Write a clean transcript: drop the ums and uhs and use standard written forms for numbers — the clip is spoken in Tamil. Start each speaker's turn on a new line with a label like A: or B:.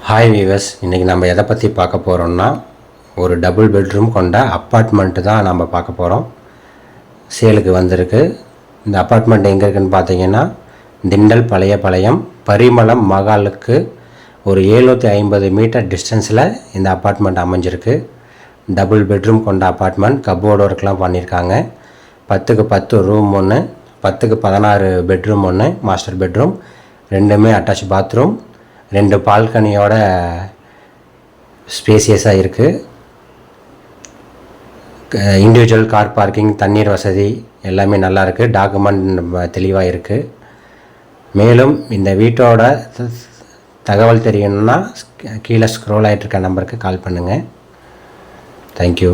A: ஹாய் வீவர்ஸ், இன்றைக்கி நம்ம எதை பற்றி பார்க்க போகிறோம்னா ஒரு டபுள் பெட்ரூம் கொண்ட அப்பார்ட்மெண்ட்டு தான் நம்ம பார்க்க போகிறோம். சேலுக்கு வந்திருக்கு. இந்த அப்பார்ட்மெண்ட் எங்கே இருக்குதுன்னு பார்த்தீங்கன்னா திண்டல் பழையபாளையம் பரிமளம் மகாலுக்கு ஒரு 750 மீட்டர் டிஸ்டன்ஸில் இந்த அப்பார்ட்மெண்ட் அமைஞ்சிருக்கு. டபுள் பெட்ரூம் கொண்ட அப்பார்ட்மெண்ட், கப்போர்டு ஒர்க்லாம் பண்ணியிருக்காங்க. 10க்கு 10 ரூம் ஒன்று, 10க்கு 16 பெட்ரூம் ஒன்று, மாஸ்டர் பெட்ரூம், ரெண்டுமே அட்டாச் பாத்ரூம், 2 பால்கனியோட ஸ்பேசியஸாக இருக்குது. இண்டிவிஜுவல் கார் பார்க்கிங், தண்ணீர் வசதி எல்லாமே நல்லா இருக்குது. டாக்குமெண்ட் தெளிவாக இருக்குது. மேலும் இந்த வீட்டோட தகவல் தெரியணும்னா கீழே ஸ்க்ரோல் ஆகிட்டு இருக்க நம்பருக்கு கால் பண்ணுங்கள். தேங்க்யூ.